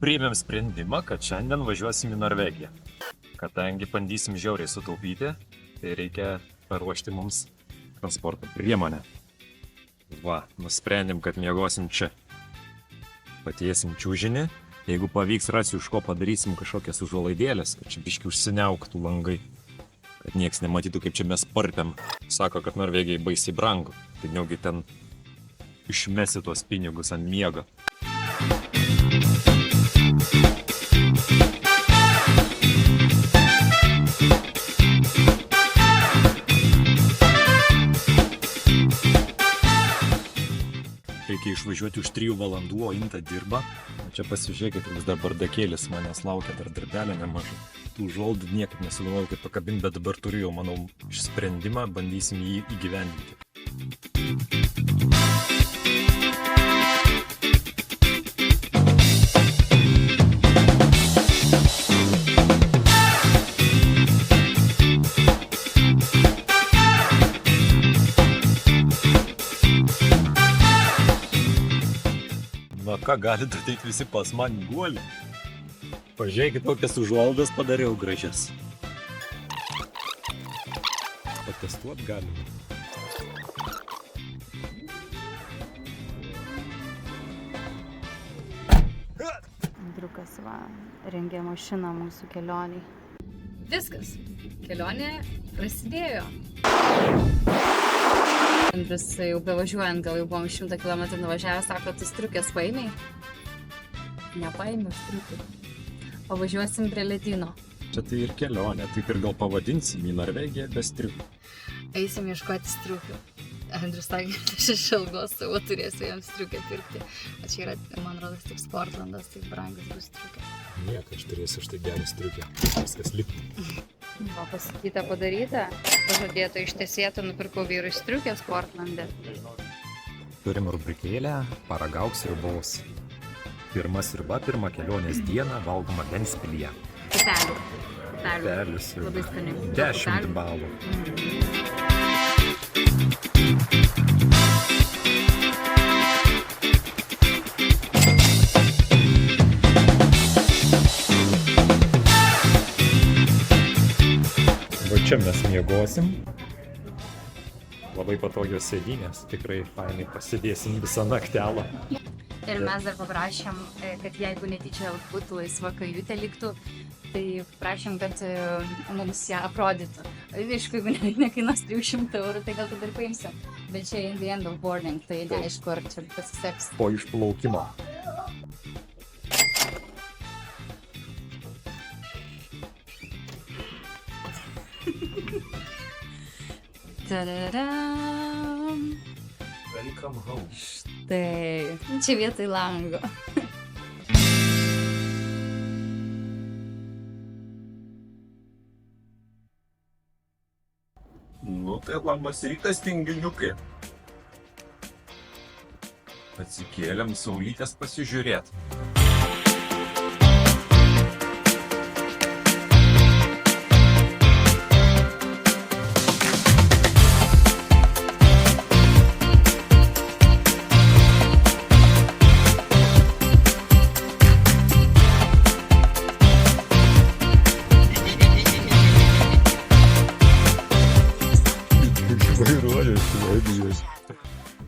priėmėm sprendimą, kad šiandien važiuosim į Norvegiją. Kadangi bandysim žiauriai sutaupyti, tai reikia paruošti mums transporto priemonę. Va, nusprendėm, kad miegosim čia. Patiesim čiužinį. Jeigu pavyks rasiu, iš ko padarysim kažkokias užuolaidėlės, kad čia biški užsiniauktų langai. Kad nieks nematytų, kaip čia mes parpiam. Sako, kad Norvegijai baisiai brangu. Tai neugi ten išmesi tuos pinigus ant miego. Reikia išvažiuoti už 3 valandų, o Inta dirba. O čia pasižiūrėkit, koks dar bardakėlis manęs laukia, dar darbelio nemažai. Tų užuolaidų niekaip nesugalvojau, kaip pakabinti, bet dabar turiu jau, manau, sprendimą, bandysim jį įgyvendinti. Na ką, galite ateiti visi pas man į guolį? Pažiūrėkit, kokias užuolaidas padariau gražias. Patestuot galime. Andriukas rengė mašiną mūsų kelioniai. Viskas. Kelionė prasidėjo. Andrius jau bevažiuojant, gal jau buvom 100 km nuvažiavę, sako, tu striukės paėmei? Nepaėmiau striukių. Pavažiuosim prie ledyno. Čia tai ir kelionė, taip ir gal pavadinsim į Norvegiją be striukių. Eisim ieškoti striukių. Andrius sakė, aš iš ilgos savo turėsiu jam striukę pirkti. O čia yra, man rodos, tik Sportlandas, tai brangus bus striukė. Nieko, aš turėsiu štai gerą striukę. Viskas lipti. Va, pasakyta padaryta. Pažadėta ištesėta, nupirkau vyrui striukę Sportlande. Turim rubrikėlę Paragauk sriubos. Pirma sriuba, pirmą kelionės dieną valgoma Ventspilyje. Pupelių. Pupelių sriuba. Labai skaniai. 10 balų. Va čia mes miegosim. Labai patogios sėdynės, tikrai fainai pasidėsim visą naktelą. Ir mes dar paprašėm, kad jeigu netyčia būtų laisva kajutė liktų, tai prašėm, kad mums ją aprodytų. Aišku, jeigu nekainuos 300 eurų, tai gal tada ir paimsim. Bet čia in the end of boarding, tai neaišku, ar čia pasiseks. Po išplaukimo. Tararam. Welcome home. Štai, čia vietoj lango. Nu tai labas rytas, tinginiukai. Atsikėlėm saulytės pasižiūrėt. Vairuoju Švedijos.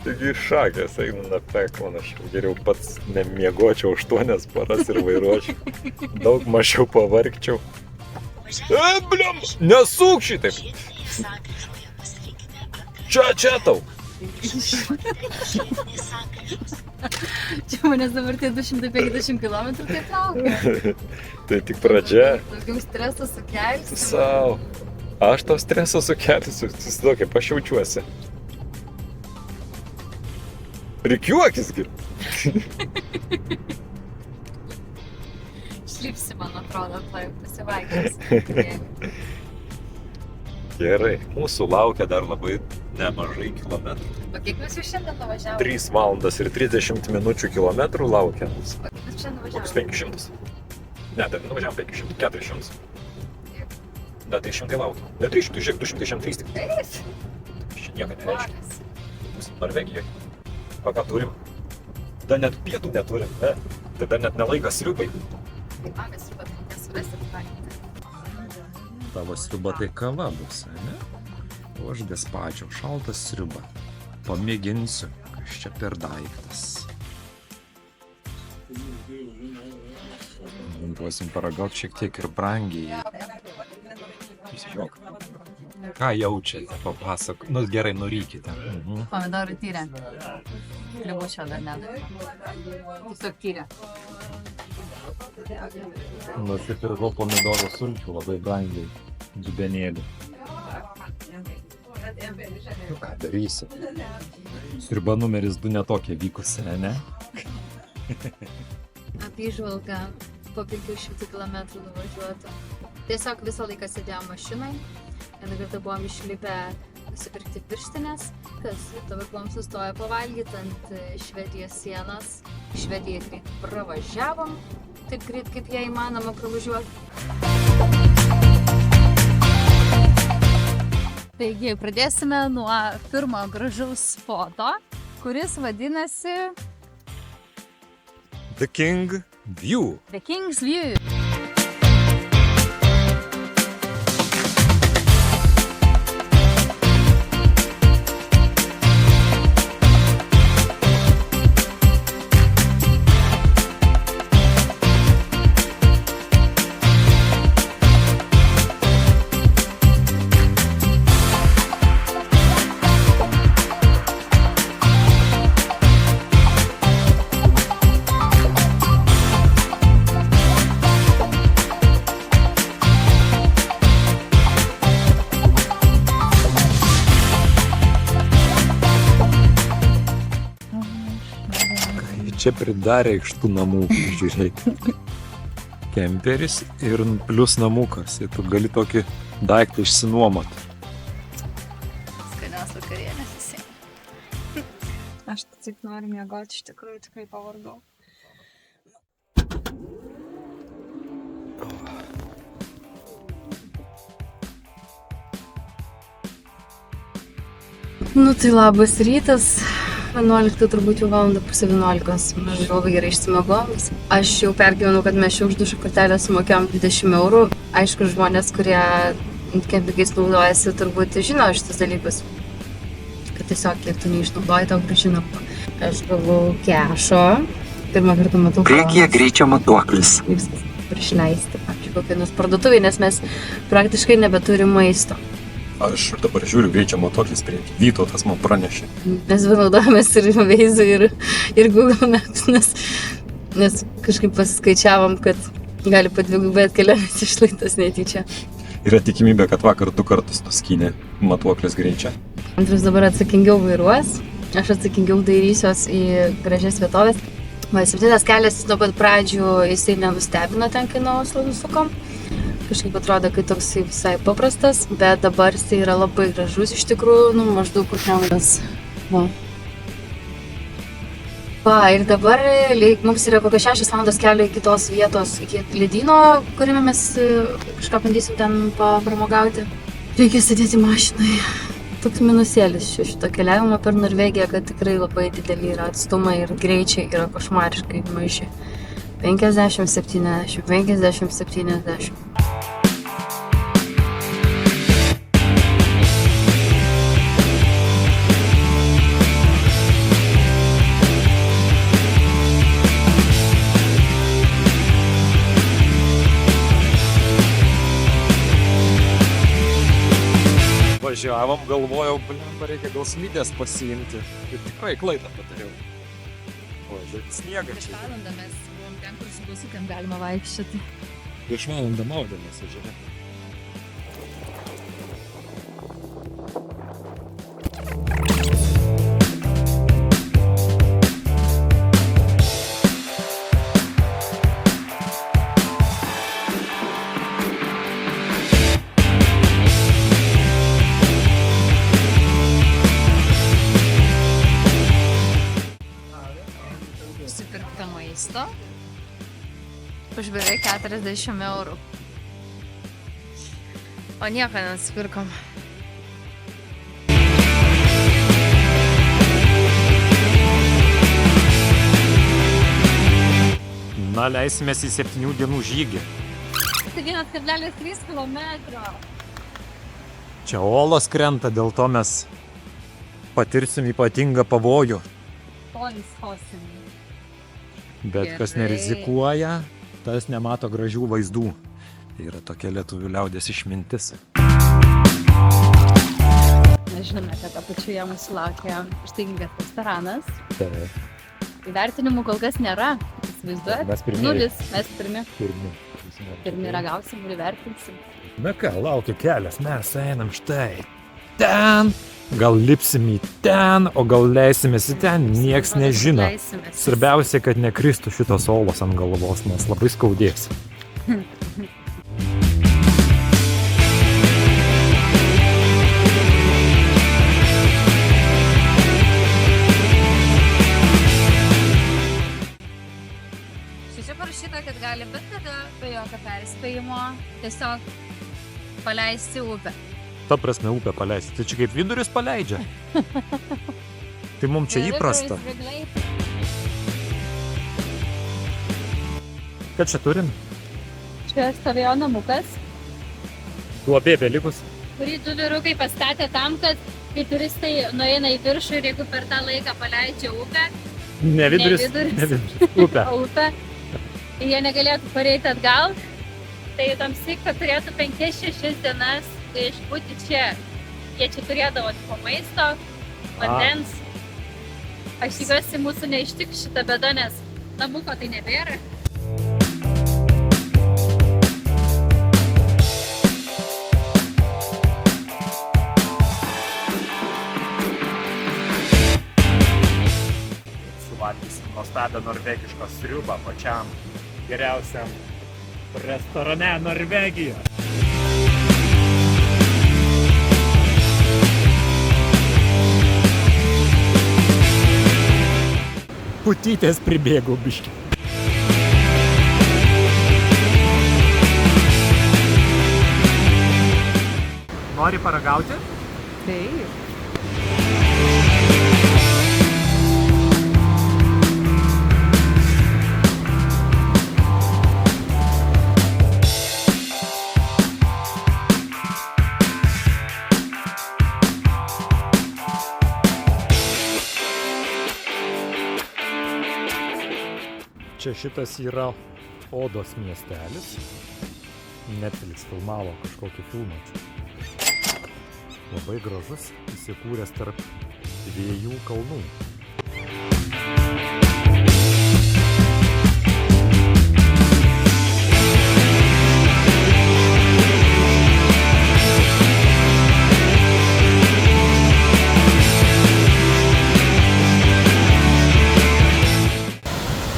Taigi šakės eina na peklan, aš jau geriau pats nemiegočiau 8 paras ir vairuočiau. Daug mažiau pavargčiau. Bliam, nesuk šitaip. Čia tau. Čia manęs dabar tie 250 km taip laukia. Tai tik pradžia. Daugiau streso sukelsi. Sau. Aš tau streso sukelsiu, susiduok, kaip aš jaučiuosi. Rikiuokisgi. Šlipsi, man atrodo, pasivaikščios. Gerai, mūsų laukia dar labai nemažai kilometrų. O kiek mes jau šiandien nuvažiavome? 3 valandas ir 30 minučių kilometrų laukia mūsų. O kiek mes šiandien Koks nuvažiavome? 500? Ne, tai nuvažiavom 500, 400. Ne, 300 laukia. Ne 300, žiūrėk, 200 šiam 3 tik. Čia nieko nereiškia. Mūsų Norvegijoje. O ką turim? Da net pietų neturim, ne? Tai dar net nelaikas sriubai. Kaip magas ir pat nesurasti pakalbėti. Tavo sriuba tai kava bus, ne? O aš gaspačio, šaltas sriuba. Pamėginsiu, kas čia per daiktas. Duosim paragauti šiek tiek ir brangiai. Įsižiūrėk. Ką jaučiate, papasakok. Nu gerai, nurykite. Pomidorų tyrė. Klibučio dar nedavė. Tiesiog tyrė. Nusipirkau pomidorų sulčių labai brangiai. Dubenėlį. Nu ką darysi? Sriuba numeris 2 netokia vykusi, ne? Apyžvalga po 500 km nuvažiuota. Tiesiog visą laiką sėdėjom mašinai. Vieną kartą buvom išlipę nusipirkti pirštinės, kas dabar buvom sustoję pavalgyti ant Švedijos sienos. Švediją greit pravažiavom, taip greit kaip ją įmanoma pravažiuoti. Taigi, pradėsime nuo pirmo gražaus foto, kuris vadinasi The King View. The King's View. Čia pridarė iš tų namų, žiūrėk. Kemperis ir plius namukas. Ir tu gali tokį daiktą išsinuomoti. Skanios vakarienės visi. Aš taip noriu miegoti, iš tikrųjų tikrai pavargau. Nu tai labas rytas. 11 turbūt jau valanda pusė 11. Aš labai gerai išsimiegojau. Aš jau pergyvenau, kad mes čia už dušo kortelę sumokėjom 20 eurų. Aišku, žmonės, kurie kempingais naudojasi, turbūt žino šitus dalykus. Kad tiesiog kiek tu neišnaudoji, tau grąžina. Aš gavau kešo. Pirmą kartą matau. Priekyje greičio matuoklis. Viskas išleisti, pavyzdžiui, kokią nors parduotuvę, nes mes praktiškai nebeturim maisto. Aš dabar žiūriu greičio matuoklis priekį. Vytautas man pranešė. Mes naudojamės ir Waze ir Google Maps, nes kažkaip pasiskaičiavom, kad gali padvigubai atkeliauti išlaidas netyčia. Yra tikimybė, kad vakar 2 kartus nuskynė matuoklis greičia. Andrius dabar atsakingiau vairuos, aš atsakingiau dairysiuos į gražias vietovės. Va, 7 kelias nuo pat pradžių jisai nenustebino ten, kai nuo Oslo nusukom. Kažkaip atrodo, kad toks visai paprastas, bet dabar jisai yra labai gražus iš tikrųjų, nu maždaug kokiam tas. Va. Va, ir dabar mums yra kokios 6 valandos kelio iki tos vietos, iki ledyno, kuriame mes kažką bandysim ten pramogauti. Reikia sėdėti mašinai. Toks minusėlis šito keliavimo per Norvegiją, kad tikrai labai dideli yra atstumai ir greičiai yra košmariškai maži. 50, 70, 50, 70. Važiavom, galvojau, reikia gal slidės pasiimti. Ir tikrai klaidą padariau. O, žiūrėk, sniegą čia. Valandą mes buvom ten, kur su busiukėm galima vaikščioti. Prieš valandą maudėmės, žiūrėk. Nusipirkta maisto už beveik 40 eurų. O nieko nenusipirkom. leisimės į 7 dienų žygį. 1,3 km. Čia olos krenta, dėl to mes patirsim ypatingą pavojų. Bet kas Gerai. nerizikuoja, tas nemato gražių vaizdų. Tai yra tokia lietuvių liaudės išmintis. Mes žinome, kad apačioje mūsų laukia ištingas restoranas. Taip. Įvertinimų kol kas nėra. Įsivaizduojat? Mes pirmieji. Nulis, mes pirmi. Pirmi. Pirmi ragausim ir įvertinsim. Na ką, laukia kelias, mes einam štai ten. Gal lipsim į ten, o gal leisimės į ten, nieks nežino. Leisimės. Svarbiausia, kad nekristų šitos olos ant galvos, nes labai skaudės. Čia parašyta, kad gali bet kada, be jokio perspėjimo, tiesiog paleisti upę. Ta prasme upę paleisti, tai čia kaip vidurius paleidžia. Tai mums čia įprasta. Ką čia turim? Čia stovėjo namukas, Duobė belikus. kurį du vyrukai pastatė tam, kad kai turistai nueina į viršų ir jeigu per tą laiką paleidžia upę, Ne viduris, viduris. ne viduris, upė. upę, jie negalėtų pareiti atgal, tai tamsyk, kad turėtų 5-6 dienas išbūti čia. Jie čia turėdavo tipo maisto, vandens. Aš tikiuosi, mūsų neištiks šitą bėdą, nes namuko tai nebėra. Suvalgysim nuostabią norvegišką sriubą pačiam geriausiam restorane Norvegijoje. Putytės pribėgau biškį. Nori paragauti? Taip. Čia šitas yra Odos miestelis. Netflix filmavo kažkokį filmą čia. Labai gražus, įsikūręs tarp 2 kalnų.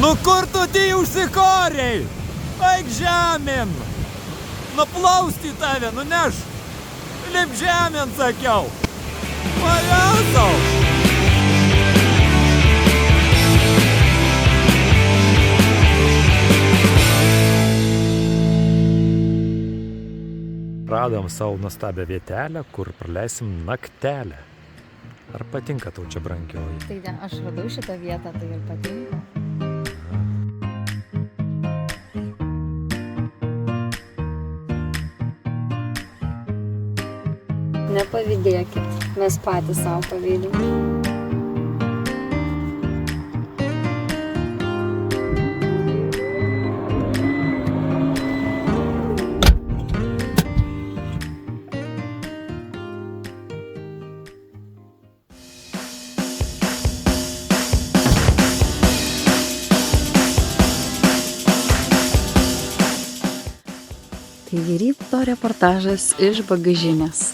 Nu kur tu tai užsikorei? Eik žemėn! Nuplausti tave, nuneš! Lip žemėn, sakiau! Pajasau! Radom savo nuostabią vietelę, kur praleisim naktelę. Ar patinka tau čia, brangioji? Tai ne, aš radau šitą vietą, tai ir patinka. Nepavydėkit, mes patys savo pavydim. Taigi ryto reportažas iš bagažinės.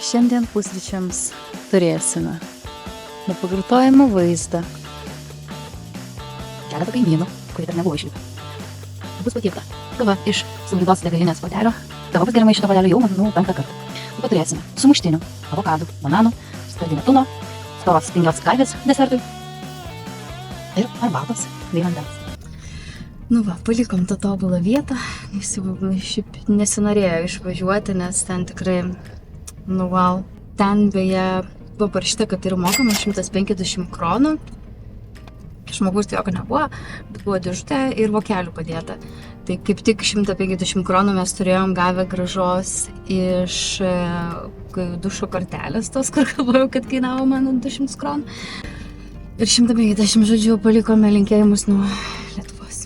Šiandien pusryčiams turėsime nepakartojamą vaizdą. Keletą kaimynų, kurie dar nebuvo išlipę. Bus patiekta kava iš Saulėdos degalinės puodelio. Kava bus geriama iš šito puodelio jau, manau, 5 kartą. Taip pat turėsime sumuštinių, avokadų, bananų, skardinio tuno, storos tingios kalvės desertui ir arbatos bei vandens. Nu va, palikom tą tobulą vietą, šiaip nesinorėjo išvažiuoti, nes ten tikrai, nu wow, ten beje buvo parašyta, kad yra mokama 150 kronų, Žmogus tai jokio nebuvo, bet buvo dėžutė ir vokelių padėta. Tai kaip tik 150 kronų mes turėjom gavę gražos iš dušo kortelės, tos, kur galvojau, kad kainavo man 200 kronų. Ir 150, žodžiu, palikome linkėjimus nuo Lietuvos.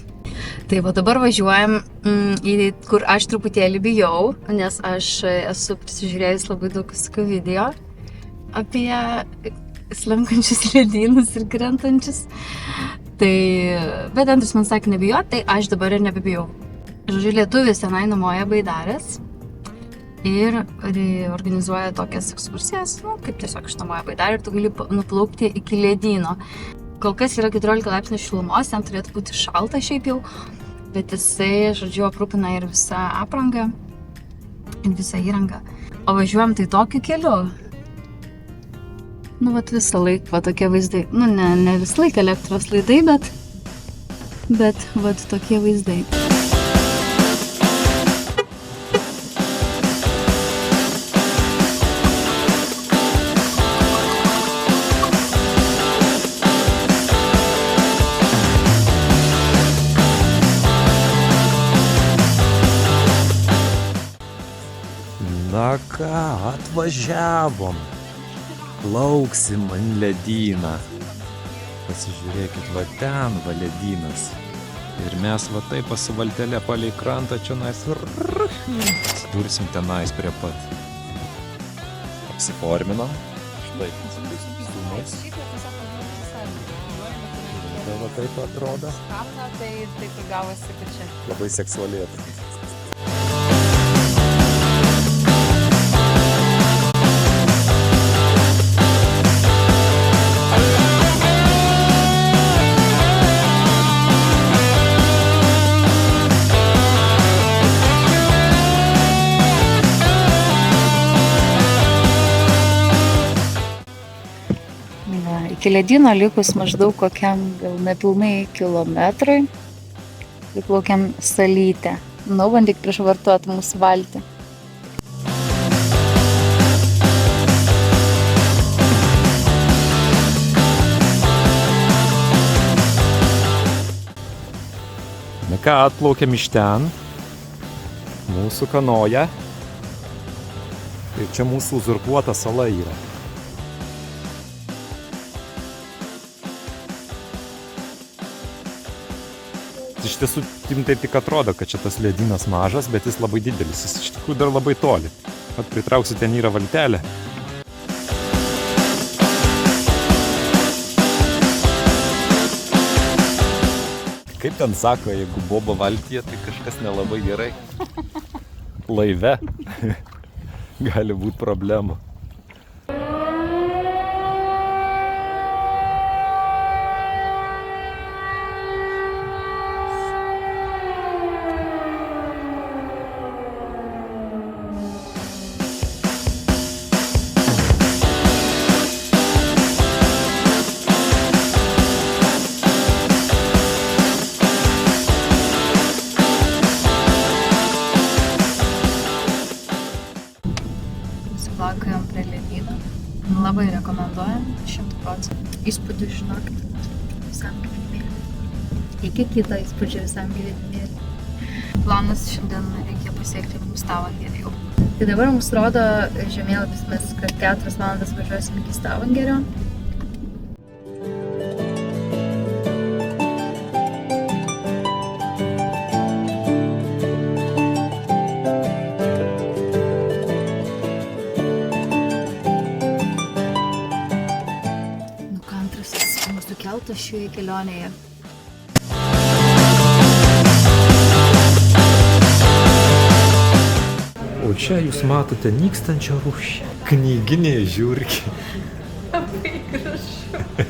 Tai va dabar važiuojam kur aš truputėlį bijau, nes aš esu prisižiūrėjus labai daug visokių video apie slenkančius ledynus ir krentančius. Tai, bet Andrius man sakė nebijot, tai aš dabar ir nebebijau. Žodžiu, lietuvis tenai numoja baidarės ir organizuoja tokias ekskursijas, kaip tiesiog išnuomoja baidarę ir tu gali nuplaukti iki ledyno. Kol kas yra 14 laipsnių šilumos, ten turėtų būti šalta šiaip jau, bet jisai, žodžiu, aprūpina ir visą aprangą, ir visą įrangą. O važiuojam tai tokiu keliu. Nu, vat visą laiką, va tokie vaizdai. Nu, ne visą laiką elektros laidai, bet vat tokie vaizdai. Na ką, atvažiavom. Plauksim ant ledyną. Pasižiūrėkit, va ten va ledynas. Ir mes va taip pasivaltelė palei krantą čionais. Atsidursim tenais prie pat. Apsiforminom. Štai. Sūnus. Tai va taip atrodo. Tai taip ir gavosi, kad čia. Labai seksualiai atrodo. Iki ledyno likus maždaug kokiam gal nepilnai kilometrui įplaukiam salytę. Nu, bandyk prišvartuot mūsų valtį. Na ką, atplaukėm iš ten. Mūsų kanoja. Ir čia mūsų uzurpuota sala yra. Iš tiesų, tai tik atrodo, kad čia tas ledynas mažas, bet jis labai didelis. Jis iš tikrųjų dar labai toli. At pritrauksiu, ten yra valtelė. Kaip ten sako, jeigu boba valtyje, tai kažkas nelabai gerai. Laive gali būti problemų. Plaukojom prie ledyno. Labai rekomenduojam, 100%. Įspūdžių žinokit, visam gyvenimėlį. Iki kito įspūdžio visam gyvenimėlį. Planas šiandien reikia pasiekti mums Stavangerį jau. Tai dabar mums rodo žemėlapis, mes kad 4 valandas važiuosim iki Stavangerio. Keltas šioje kelionėje. O čia jūs matote nykstančią rūšį. Knyginė žiurkė. Labai gražu.